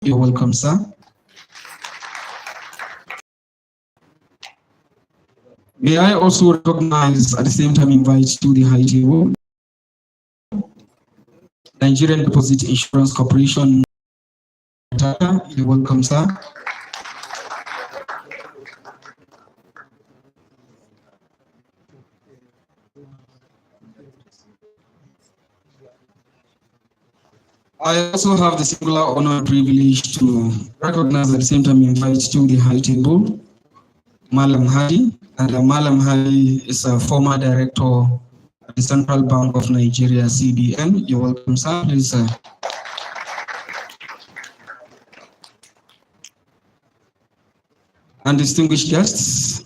You're welcome, sir. May I also recognize, at the same time, invite to the high table Nigerian Deposit Insurance Corporation. You're welcome, sir. I also have the singular honor and privilege to recognize, at the same time, invite to the high table Malam Hadi. And Malam Hadi is a former director at the Central Bank of Nigeria, CBN. You're welcome, sir. Please. And distinguished guests,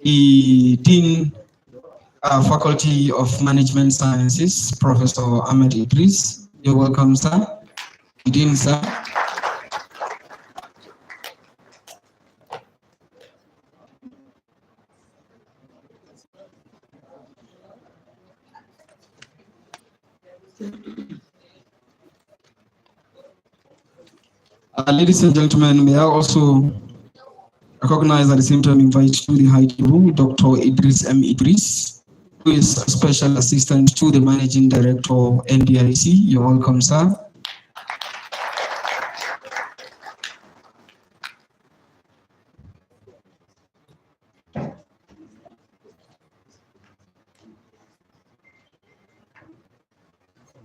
the Dean Faculty of Management Sciences, Professor Ahmadu Idris. You're welcome, sir. Dean, sir. Ladies and gentlemen, may I also recognize, at the same time, invite to the high table Dr. Idris M. Idris, who is a special assistant to the Managing Director of NDIC. You're welcome, sir.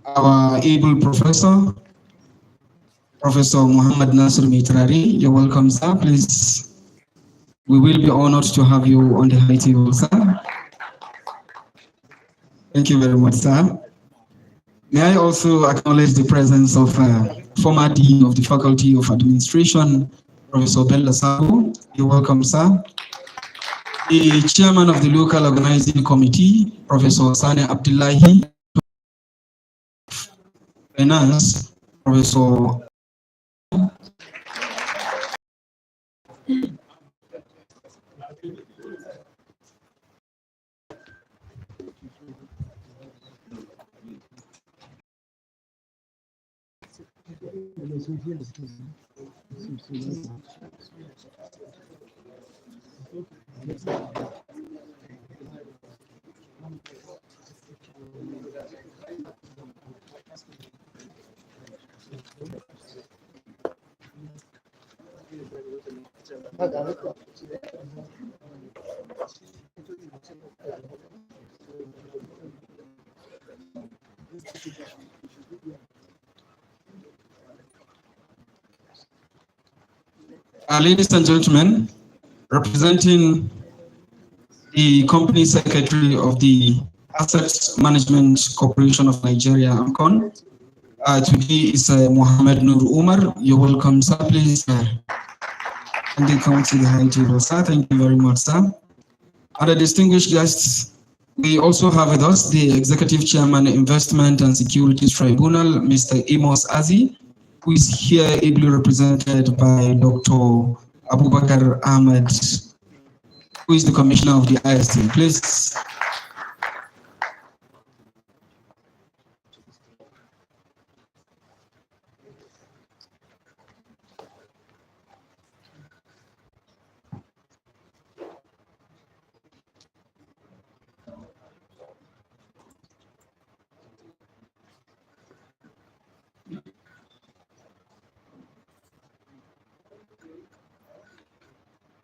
Our able professor, Professor Muhammad Nasir Mitrari. You're welcome, sir. Please, we will be honored to have you on the high table, sir. Thank you very much, sir. May I also acknowledge the presence of former Dean of the Faculty of Administration, Professor Bello. You're welcome, sir. The Chairman of the Local Organizing Committee, Professor Sane Abdullahi. Finance, Professor ladies and gentlemen, representing the company secretary of the Asset Management Corporation of Nigeria, AMCON, today is Mohammed Nur Umar. You're welcome, sir. Please, and they come to the high table, sir. Thank you very much, sir. Other distinguished guests, we also have with us the Executive Chairman, Investment and Securities Tribunal, Mr. Amos Azi, who is here ably represented by Dr. Abubakar Ahmed, who is the Commissioner of the IST. Please.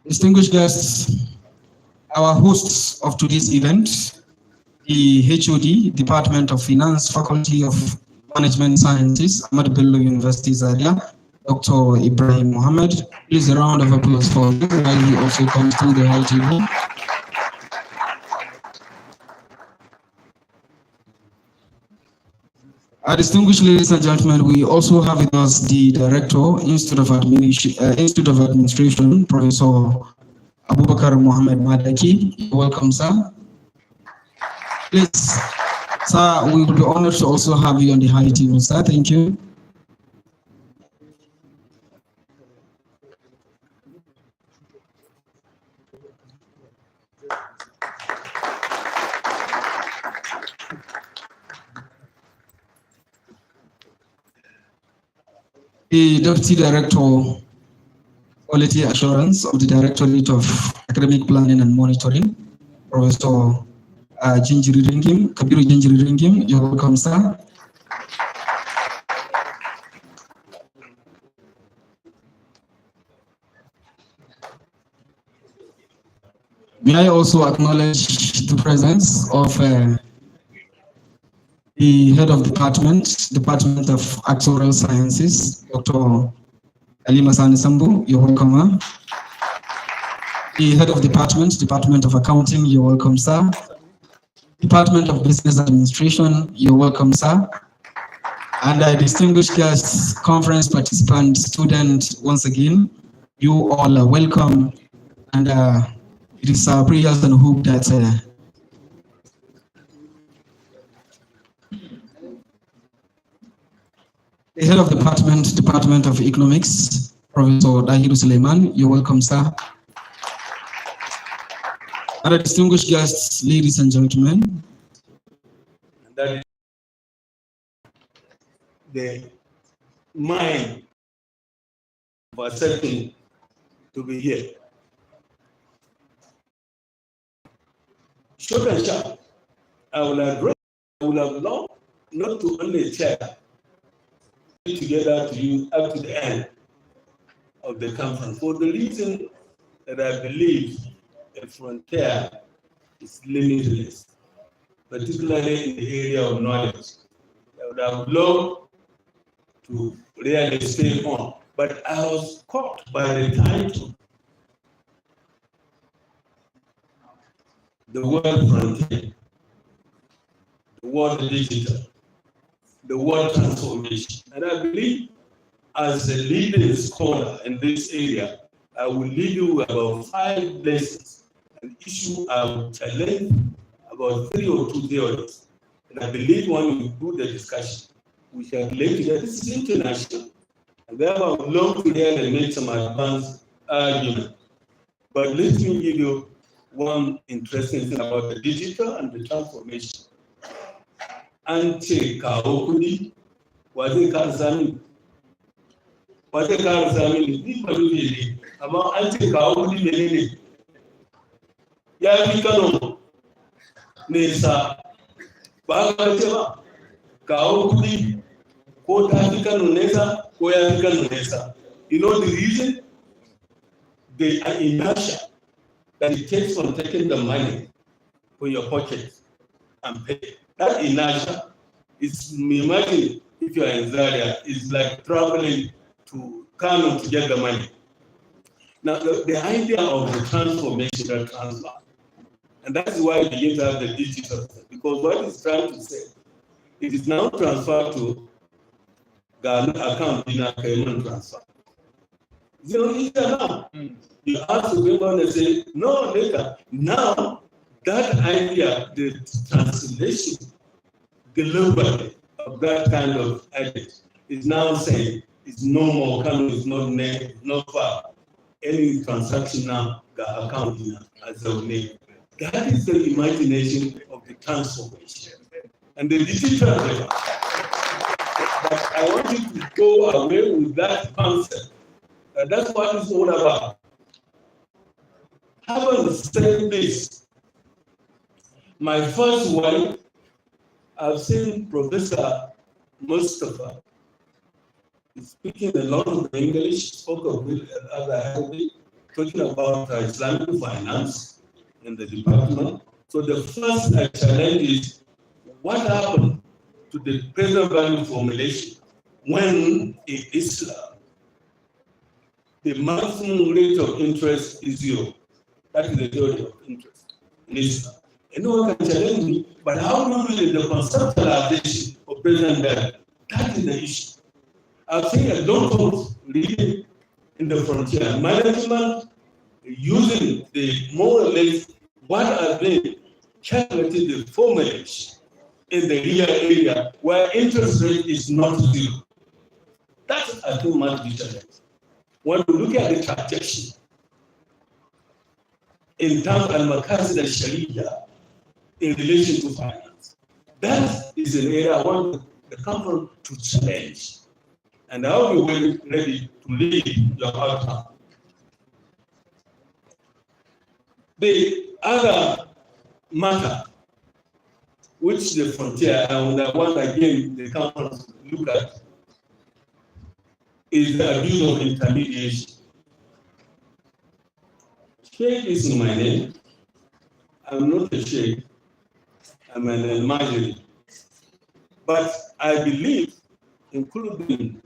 Distinguished guests, our hosts of today's event, the HOD, Department of Finance, Faculty of Management Sciences, Ahmadu Bello University, Zaria, Dr. Ibrahim Mohammed. Please a round of applause for him while he also comes to the high table. Distinguished ladies and gentlemen, we also have with us the Director, Institute of Administration, Professor Abubakar Mohammed Madaki. Welcome, sir. Please, sir, we will be honored to also have you on the high table, sir. Thank you. the Deputy Director Quality Assurance of the Directorate of Academic Planning and Monitoring, Professor Jinjiri Ringim, Kabiru Jinjiri Ringim. You're welcome, sir. May I also acknowledge the presence of the Head of Department of Actuarial Sciences, Dr. Ali Masani Sambu. You're welcome, ma'am. The Head of Department of Accounting. You're welcome, sir. Department of Business Administration. You're welcome, sir. And distinguished guests, conference participants, students, once again, you all are welcome. And it is our prayers and hope that the Head of Department of Economics, Professor Dahiru Suleiman, you're welcome, sir. Other distinguished guests, ladies and gentlemen. That is the mind of accepting to be here. Short and sharp, I would have loved not to only share together to you up to the end of the conference for the reason that I believe the frontier is limitless, particularly in the area of knowledge. I would have loved to really stay on, but I was caught by the title, the word frontier, the word digital, the word transformation. And I believe as a leading scholar in this area, I will lead you about 5 lessons, an issue I will challenge about 3 or 2 theories. And I believe when we do the discussion, we shall relate to that. This is international. And therefore, I would love to hear and make some advanced argument. But let me give you one interesting thing about the digital and the transformation. Ante kawo kudi, wazai ka sami ni ba dole ne, amma an ce kawo kudi menene? Ya fi Kano nesa, ba ka ce ba, kawo kudi ko ta fi Kano nesa ko ya fi Kano nesa. You know the reason? The inertia that it takes from taking the money for your pocket and pay. That inertia is, imagine if you are in Zaria, it's like traveling to Kano to get the money. Now, the idea of the transformation, the transfer, and that's why we begin to have the digital, because what it's trying to say, it is now transferred to Ghana account in a payment transfer. You know, you have to go on and say, no, later. Now, that idea, the translation, globally, of that kind of idea is now saying it's no more, Kano is not near, not far. Any transaction now got account as a name. That is the imagination of the transformation. And the digital, but I want you to go away with that concept. That's what it's all about. Having said this, my first wife, I've seen Professor Mustafa speaking a lot of English, spoke a bit other Arabic, talking about Islamic finance in the department. So the first challenge is what happened to the present value formulation when in Islam the maximum rate of interest is 0. That is the theory of interest in Islam. And no one can challenge me, but how do we do the conceptualization of present value? That is the issue. I've seen a lot of reading in the frontier management using the more or less what has been calculated the formulation in the real area where interest rate is not 0. That's a too much difference. When we look at the transaction in terms of al-makasid al-sharia in relation to finance, that is an area I want the company to challenge and how you will be ready to lead your outcome. The other matter, which the frontier and the one again the conference look at, is the abuse of intermediation. Sheikh is in my name. I'm not a sheikh. I'm an almajiri. But I believe, including,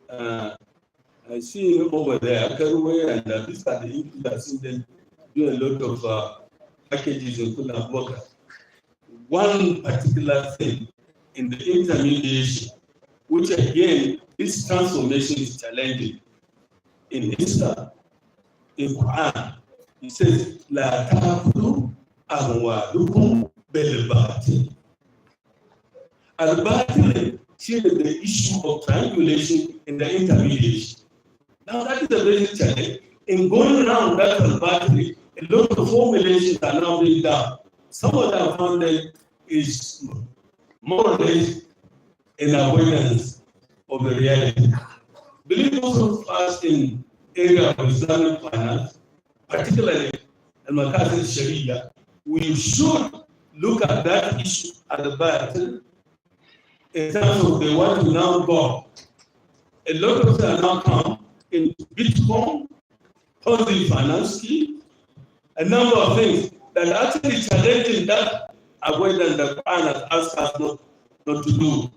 I see him over there, Karuwe, and these are the people that see them do a lot of packages in Kunaboka. One particular thing in the intermediation, which again, this transformation is challenging. In Islam, in Quran, it says, La ta'kulu amwalukum bil-batil. Al-batil is the issue of triangulation in the intermediation. Now that is a very challenge. In going around that al-batil, a lot of formulations are now being done. Some of them found that is more or less an avoidance of the reality. Believe those of us in area of Islamic finance, particularly al-Maqasid Sharia, we should look at that issue at the battle in terms of they want to now go. A lot of them now come in Bitcoin, housing finance scheme, a number of things that are actually challenging that avoidance that Quran has asked us not to do.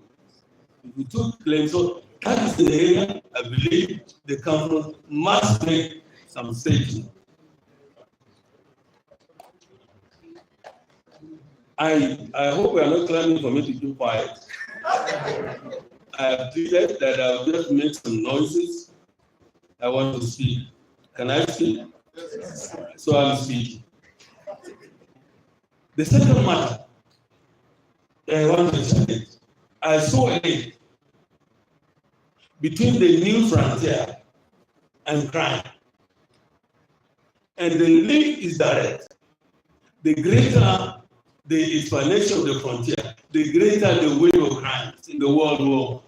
We took claims, so that is the area I believe the conference must make some statement. I hope we are not claiming for me to keep quiet. I have pleaded that I'll just make some noises. I want to speak. Can I speak? So I'm speaking. The second matter that I want to challenge, I saw a link between the new frontier and crime. And the link is direct. The greater the explanation of the frontier, the greater the wave of crimes in the world war.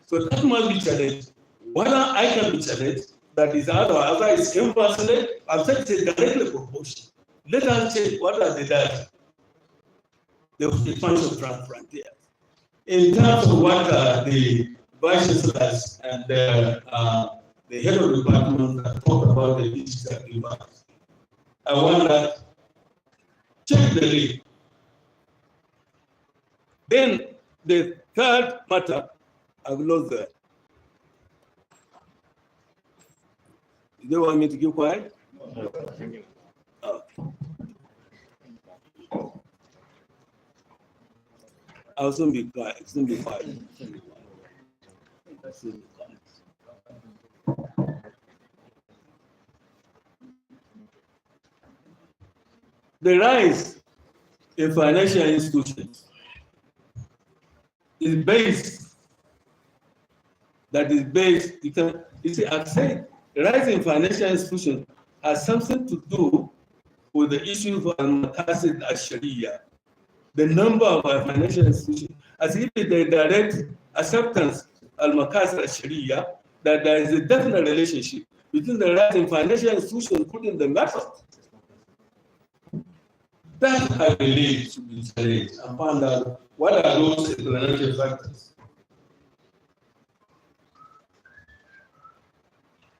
So that must be challenged. Whether I can be challenged, that is other is impersonal, I'm saying it's directly proportional. Let us check what are the data, the expansion of frontiers. In terms of what the vice chancellors and the head of the department that talk about the digital device, I want that check the link. Then the third matter, I've lost that. Do you want me to keep quiet? No. Okay. I'll soon be quiet. Soon be quiet. The rise in financial institutions is based, you see, I've said, the rise in financial institutions has something to do with the issue of al-Maqasid al-Sharia. The number of our financial institutions, as if the direct acceptance al-Maqasid al-Sharia, that there is a definite relationship between the rise in financial institutions, including the method. That, I believe, should be challenged and found out what are those explanatory factors.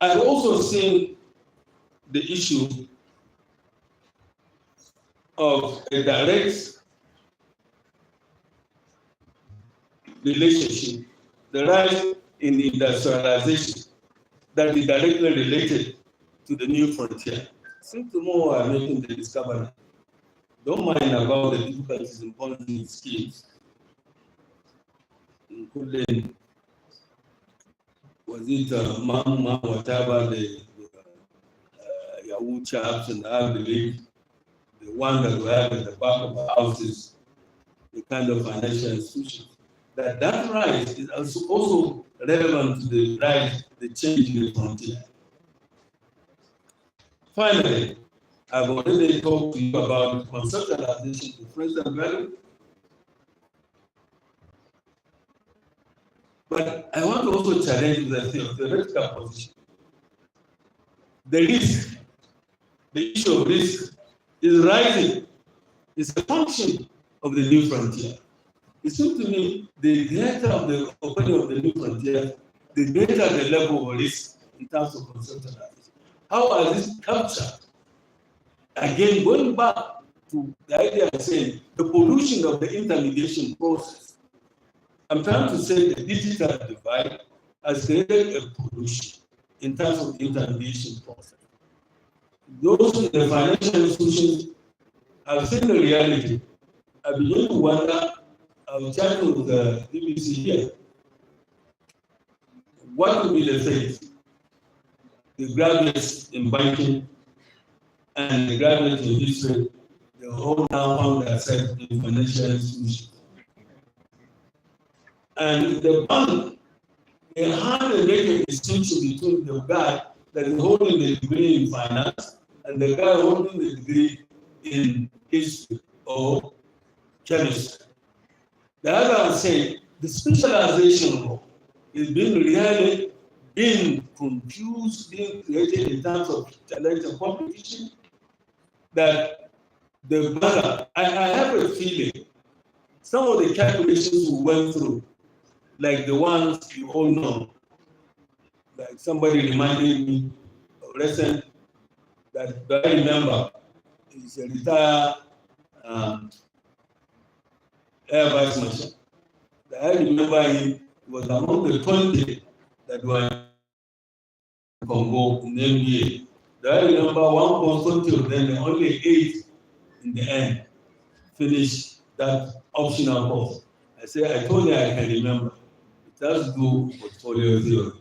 I've also seen the issue of a direct relationship, the rise in industrialization that is directly related to the new frontier. Since tomorrow I'm making the discovery, don't mind about the difficulties in policy schemes, including, was it Mama, whatever, the Yahoo chaps, and I believe the one that we have in the back of our houses, the kind of financial institutions. That rise is also relevant to the rise, the change in the frontier. Finally, I've already talked to you about conceptualization to President Bello. But I want to also challenge the theoretical position. The risk, the issue of risk is rising. It's a function of the new frontier. It seems to me the greater of the opening of the new frontier, the greater the level of risk in terms of conceptualization. How are this captured? Again, going back to the idea of saying the pollution of the intermediation process. I'm trying to say the digital divide has created a pollution in terms of the intermediation process. Those in the financial institutions have seen the reality. I begin to wonder, I was chatting with the BBC here, what will be the fate? The graduates in banking and the graduates in history, they all now found themselves in financial institutions. And the bank, they had to make a distinction between the guy that is holding the degree in finance and the guy holding the degree in history or chemistry. The other one saying the specialization role is being confused, being created in terms of challenge and competition. That the banker, I have a feeling some of the calculations we went through, like the ones you all know, like somebody reminded me of recent that I remember is a retired air vice marshal. I remember he was among the 20 that were in Congo in the NBA. I remember one consortium of them, only 8 in the end finished that optional course. I told you I can remember. It has to do with portfolio theory.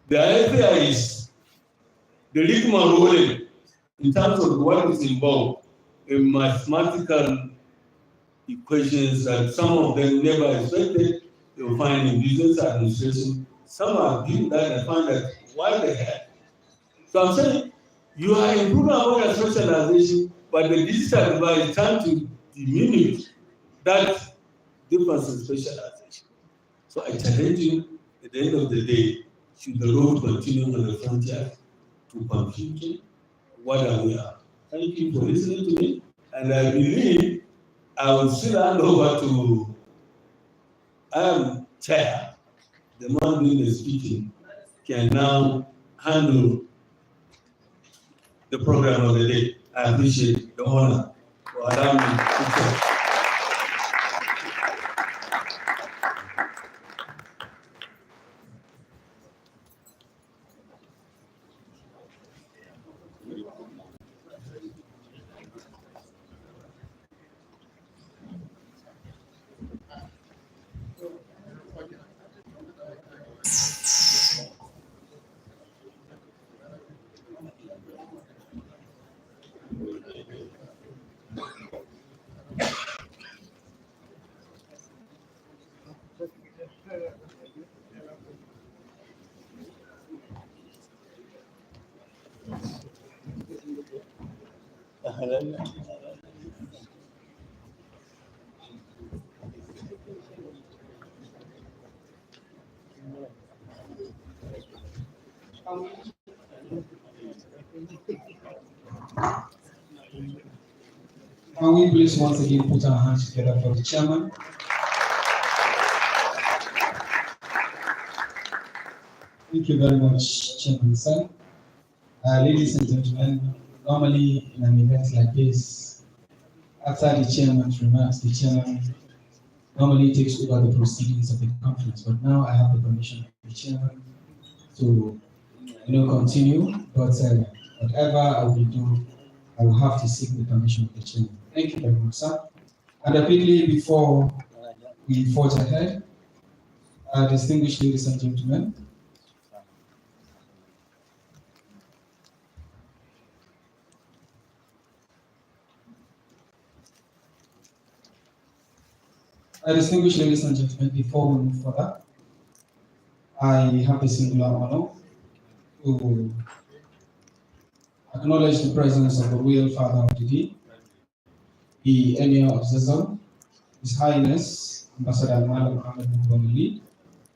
The idea is the rigmarole in terms of what is involved in mathematical equations that some of them never expected they will find in business administration. Some are doing that and find that why the heck. So I'm saying you are improving about your socialization, but the digital divide is trying to diminish that difference in specialization. So I challenge you at the end of the day, should the road continue on the frontier to confusion? What are we at? Thank you for listening to me. And I believe I will still hand over to Chair. The man doing the speaking can now handle the program of the day. I appreciate the honor for allowing me to talk. Can we please once again put our hands together for the chairman? Thank you very much, Chairman Sir. Ladies and gentlemen, normally in an event like this, after the chairman's remarks, the chairman normally takes over the proceedings of the conference. But now I have the permission of the chairman to continue. But whatever I will do, I will have to seek the permission of the chairman. Thank you very much, sir. And quickly, before we forge ahead, distinguished ladies and gentlemen, before we move further, I have the singular honor to acknowledge the presence of the real father of the day, the Emir of Zazzau, His Highness Ambassador Ahmadu,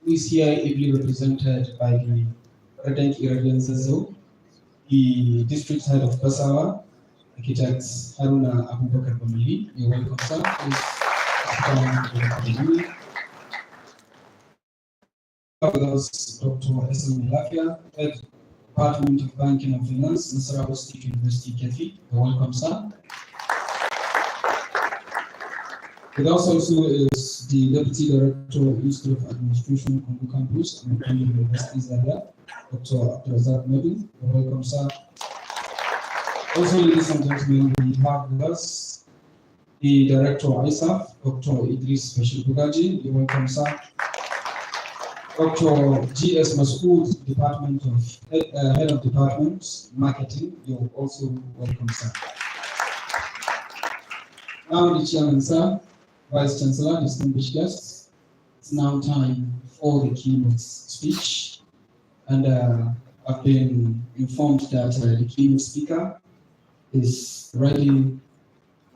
who is here ably represented by the President Irabian Zazo, the District Head of Basawa, Architect Haruna Abubakar Bamili. You're welcome, sir. Please stand. With us, Dr. Esam Lafia, Head Department of Banking and Finance, Nasarawa State University, Kefi. You're welcome, sir. With us also is the Deputy Director of Institute of Administration, Congo Campus, and University Zaria, Dr. Abdulrazak Medin. You're welcome, sir. Also, ladies and gentlemen, we have with us the Director of ISAF, Dr. Idris Bashir Bugaji. You're welcome, sir. Dr. G.S. Masood, Head of Department, Marketing. You're also welcome, sir. Now, the Chairman, sir, Vice Chancellor, distinguished guests, it's now time for the keynote speech. And I've been informed that the keynote speaker is ready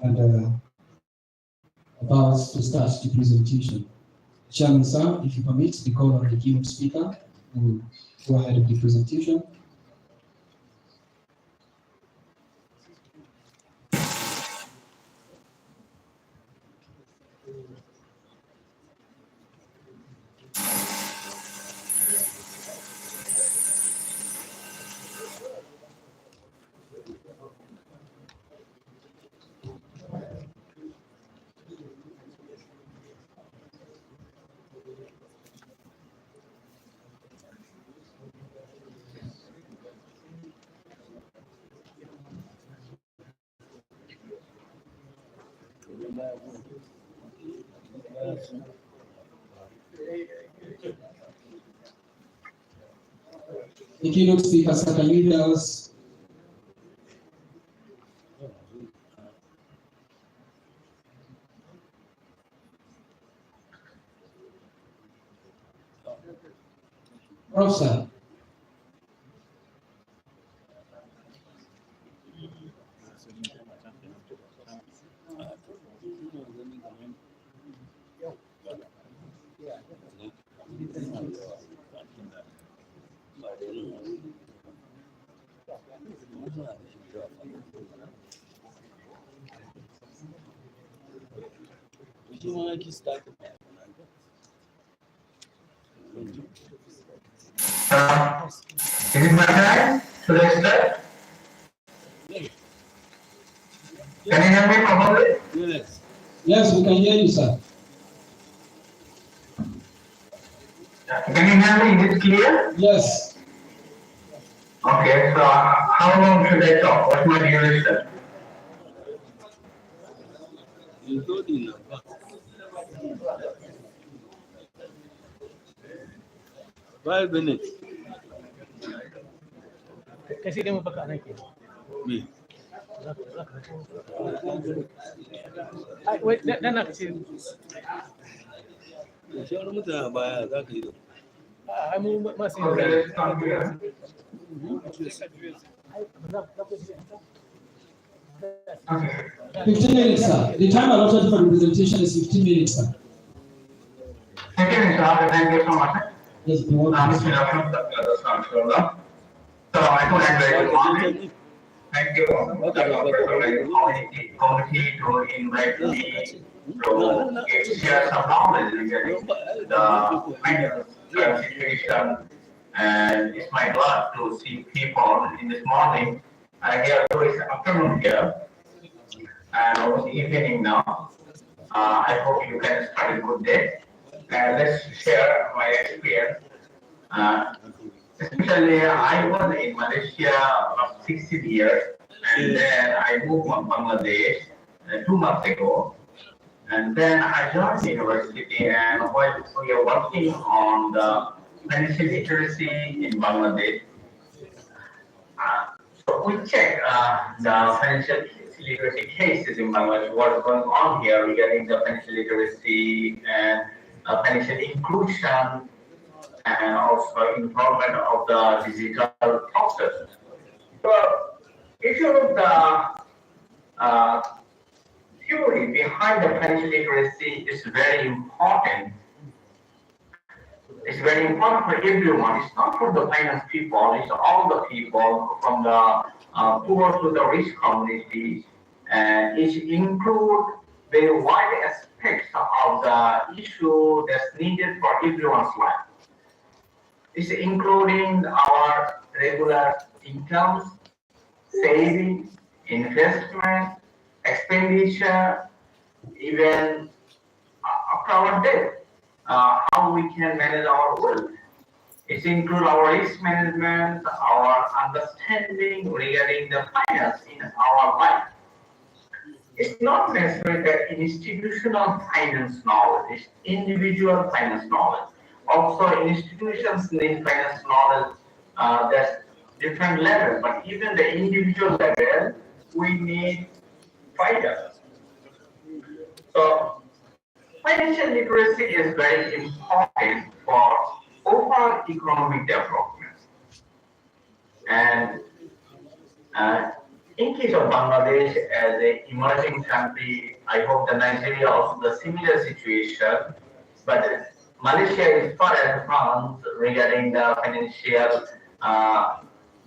and about to start the presentation. Chairman, sir, if you permit, the call of the keynote speaker will go ahead with the presentation. The keynote speaker, sir, can you hear us? Professor. Is it my time? Should I start? Can you hear me properly? Yes. Yes, we can hear you, sir. Can you hear me? Is it clear? Yes. Okay, so how long should I talk? What's my duration? Five minutes. Kasi dia mau pakai naik. Me. Wait, dan nak kasi. Siapa mutane baya za ka yi da. Mu masih. Okay, let's come here. 15 minutes, sir. The time allotted for the presentation is 15 minutes, sir. Thank you so much. Yes, the one. So I would like to thank you for the committee to invite me to share some knowledge regarding the current situation. And it's my glad to see people in this morning. I hear this afternoon here, and almost evening now. I hope you can start a good day. And let's share my experience. Especially, I was in Malaysia for 16 years, and then I moved to Bangladesh 2 months ago. And then I joined the university, and while we are working on the financial literacy in Bangladesh, so we check the financial literacy cases in Bangladesh, what's going on here regarding the financial literacy and financial inclusion, and also involvement of the digital process. So, if you look at the theory behind the financial literacy is very important. It's very important for everyone. It's not for the finance people. It's all the people from the poor to the rich communities, and it include very wide aspects of the issue that's needed for everyone's life. It's including our regular incomes, savings, investment, expenditure, even after our death, how we can manage our wealth. It includes our risk management, our understanding regarding the finance in our life. It's not necessarily that institutional finance knowledge, it's individual finance knowledge. Also, institutions need finance knowledge that's different level, but even the individual level, we need finance. So, financial literacy is very important for overall economic development. And in case of Bangladesh as an emerging country, I hope the Nigeria also the similar situation, but Malaysia is far advanced regarding the financial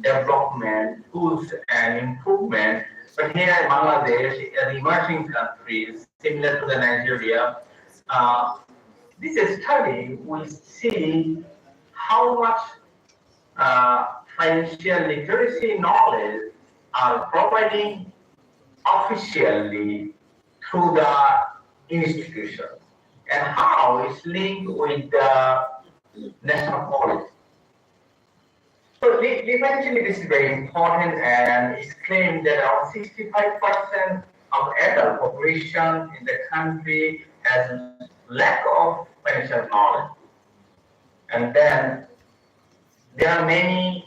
development, tools and improvement. But here in Bangladesh, an emerging country, similar to the Nigeria, this study will see how much financial literacy knowledge are providing officially through the institution and how it's linked with the national policy. So eventually this is very important, and it's claimed that around 65% of adult population in the country has lack of financial knowledge. And then there are many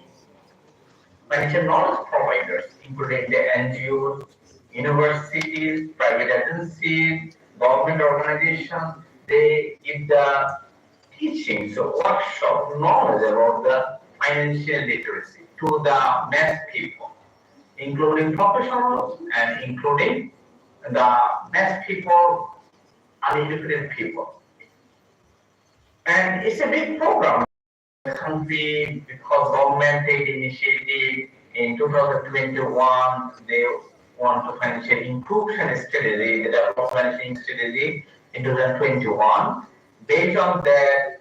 financial knowledge providers, including the NGOs, universities, private agencies, government organizations. They give the teachings or workshop knowledge about the financial literacy to the mass people, including professionals and including the mass people, uneducated people. And it's a big program in the country because government take initiative in 2021. They want to financial inclusion strategy, the development financial strategy in 2021. Based on that,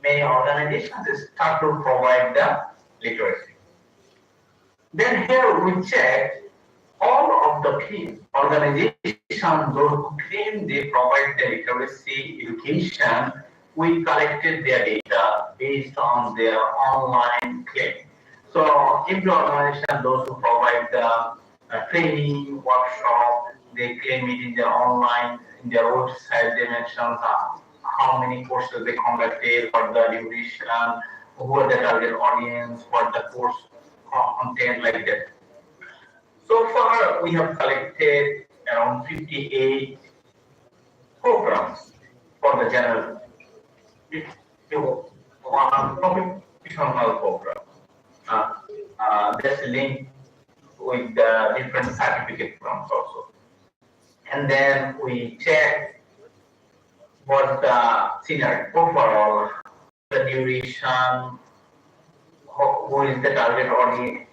many organizations start to provide the literacy. Then here we check all of the organizations those who claim they provide the literacy education. We collected their data based on their online claim. So every organization, those who provide the training, workshop, they claim it in their online, in their website, they mention how many courses they conducted, what the duration, who are the target audience, what the course content, like that. So far, we have collected around 58 programs for the general professional program. That's linked with the different certificate programs also. And then we check what the scenario overall, the duration, who is the target audience,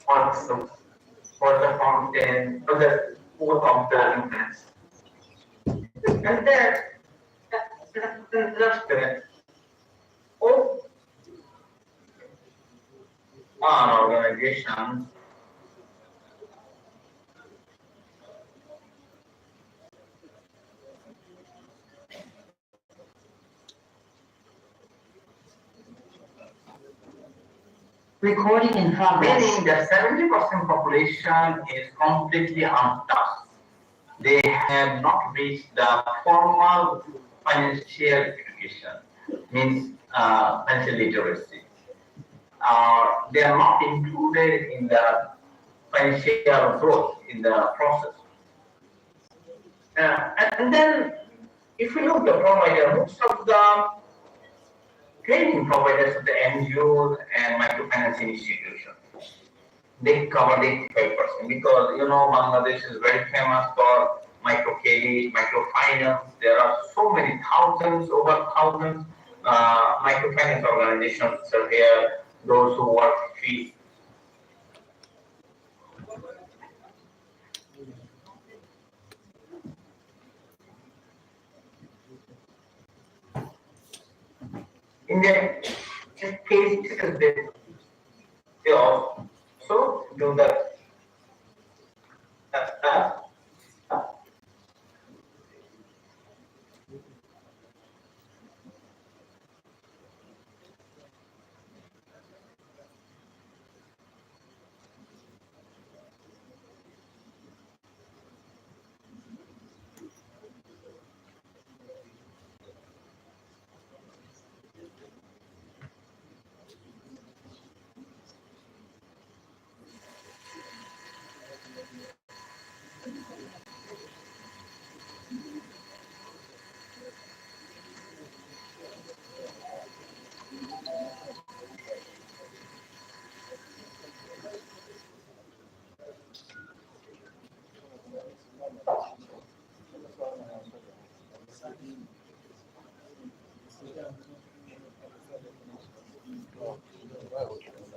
what's the content, or the whole of the interest. And then just one organization recording in progress. meaning that 70% population is completely untouched. They have not reached the formal financial education, means financial literacy. They are not included in the financial growth in the process. And then, if you look at the provider, most of the training providers of the NGOs and microfinance institutions, they cover 85% because Bangladesh is very famous for microcredit, microfinance. There are so many thousands, over thousands microfinance organizations are here. Those who work free. In the case, they also do the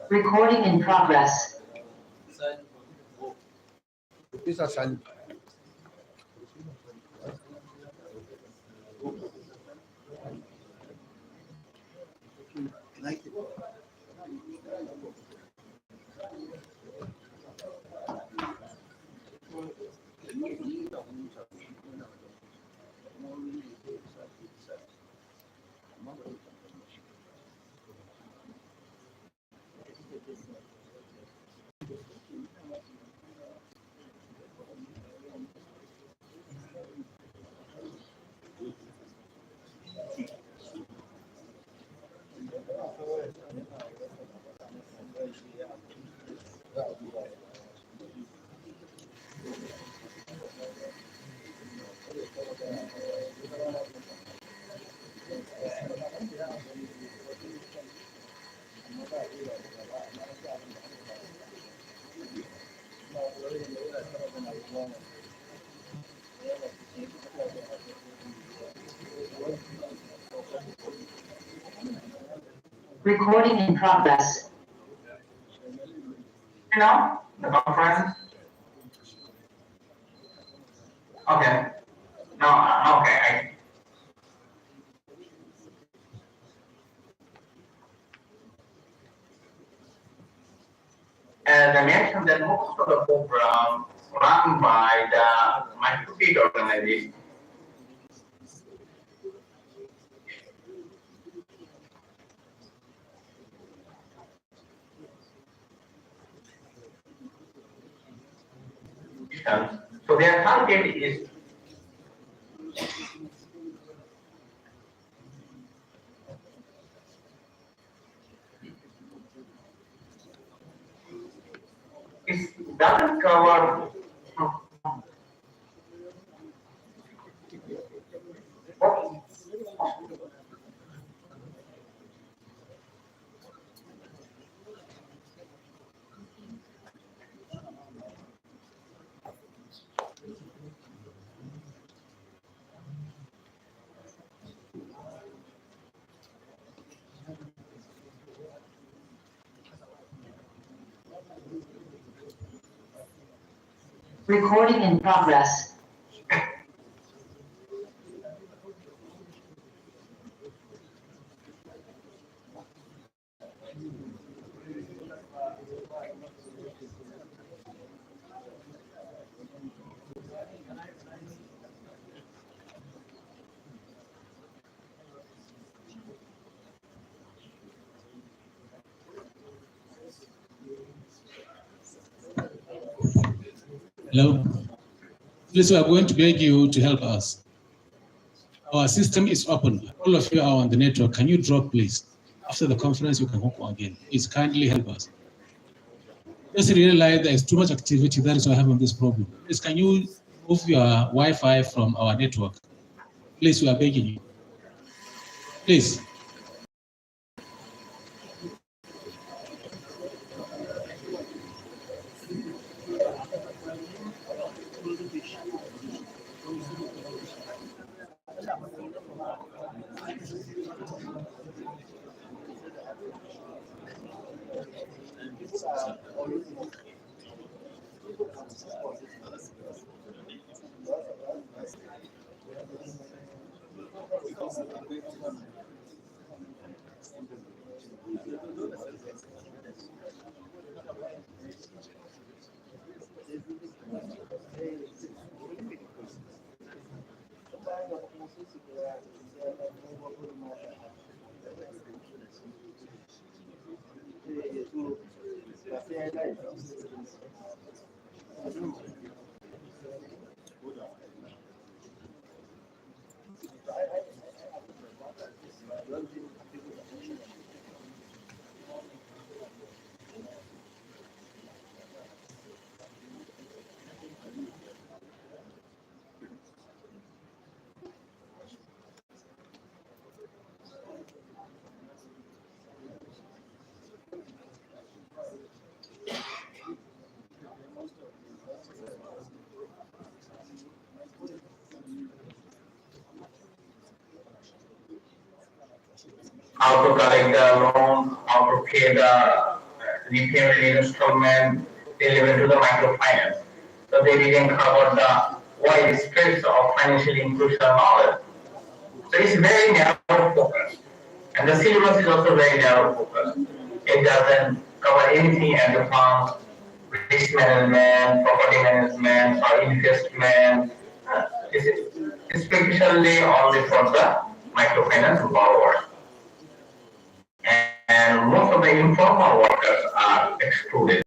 Recording in progress. Recording in progress. You know, the conference. Okay. No, okay. As I mentioned, that most of the programs run by the microcredit organization. So their target doesn't cover Recording in progress. Hello. Please, we are going to beg you to help us. Our system is open. All of you are on the network. Can you drop, please? After the conference, you can hook on again. Please kindly help us. Just realize there is too much activity. That is why I have on this problem. Please, can you move your Wi-Fi from our network? Please, we are begging you. Please. how to collect the loan, how to pay the repayment installment, deliver to the microfinance. So they didn't cover the wide space of financial inclusion knowledge. So it's very narrow focus. And the syllabus is also very narrow focus. It doesn't cover anything advanced, risk management, property management, or investment. It's especially only for the microfinance borrowers. And most of the informal workers are excluded.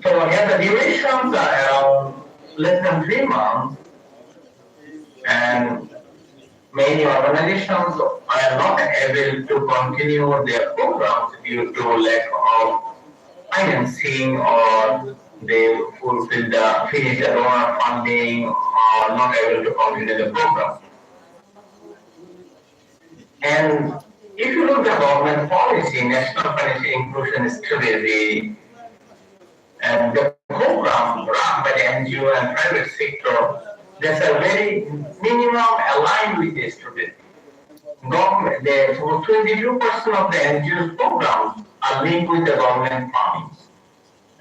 So here the durations are around less than 3 months, and many organizations are not able to continue their programs due to lack of financing, or they finish the donor funding, or not able to continue the program. And if you look at government policy, National Financial Inclusion Strategy, and the program run by the NGO and private sector, there's a very minimum aligned with the student. Government, 22% of the NGO's programs are linked with the government funding.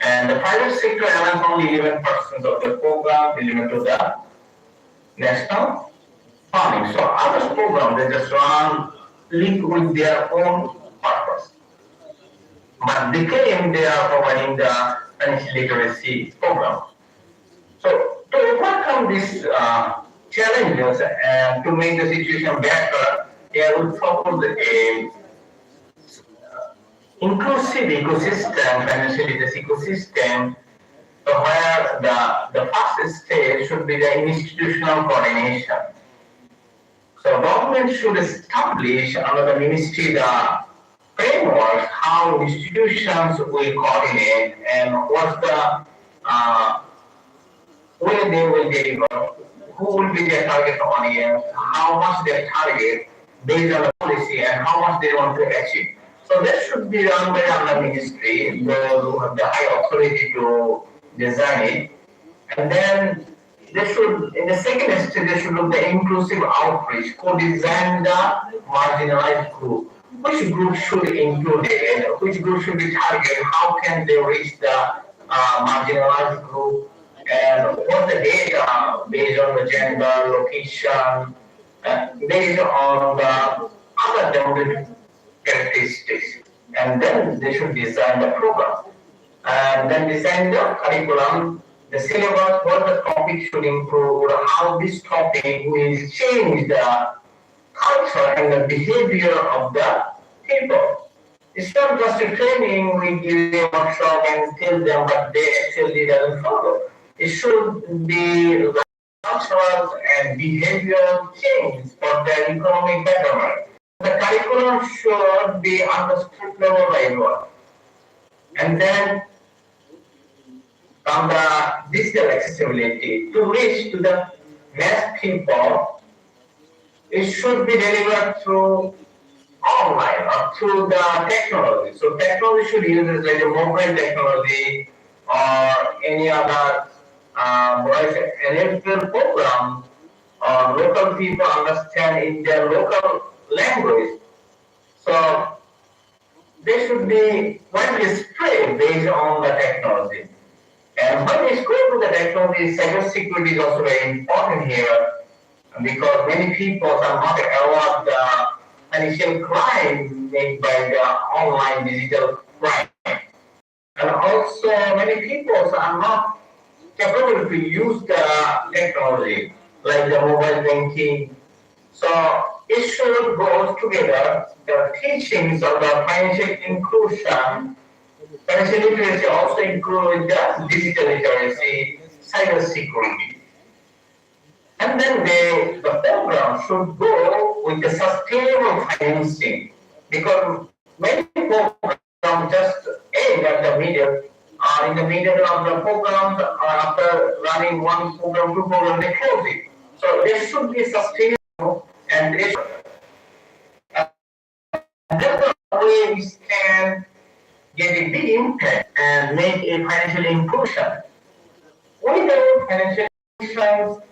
And the private sector allows only 11% of the program delivered to the national funding. So other programs, they just run linked with their own purpose. But they claim they are providing the financial literacy program. So to overcome these challenges and to make the situation better, here we propose a inclusive ecosystem, financial literacy ecosystem, where the first stage should be the institutional coordination. So government should establish under the ministry the framework how institutions will coordinate and what's the where they will deliver, who will be their target audience, how much they target based on the policy, and how much they want to achieve. So that should be run by the ministry, those who have the high authority to design it. And then they should, in the second stage, they should look the inclusive outreach, co-design the marginalized group. Which group should include it, and which group should be targeted, how can they reach the marginalized group, and what the data based on the gender, location, based on the other demographic characteristics. And then they should design the program. And then design the curriculum, the syllabus, what the topic should include, how this topic will change the culture and the behavior of the people. It's not just a training, we give a workshop and tell them, but they actually doesn't follow. It should be cultural and behavioral change for the economic betterment. The curriculum should be understood level by everyone. And then on the digital accessibility, to reach to the mass people, it should be delivered through online or through the technology. So technology should use like a mobile technology or any other voice enabled program or local people understand in their local language. So they should be widely spread based on the technology. And when it's go to the technology, cybersecurity is also very important here because many people are not aware of the financial crime made by the online digital crime. And also many people are not capable to use the technology like the mobile banking. So it should go together. The teachings of the financial inclusion, financial literacy also include the digital literacy, cyber security. And then the program should go with the sustainable financing because many programs just aim at the middle. In the middle of the program, after running one program, two programs, they close it. So there should be sustainable and there should, that's the way we can get a big impact and make a financial inclusion. Without financial inclusion,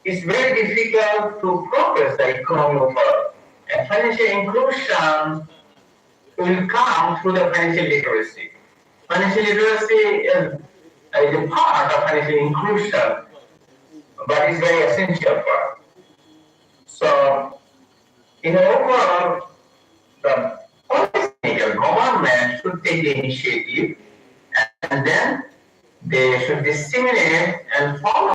it's very difficult to progress the economy overall. And financial inclusion will come through the financial literacy. Financial literacy is a part of financial inclusion, but it's very essential part. So, in overall, the policymaker, government should take the initiative and then they should disseminate and follow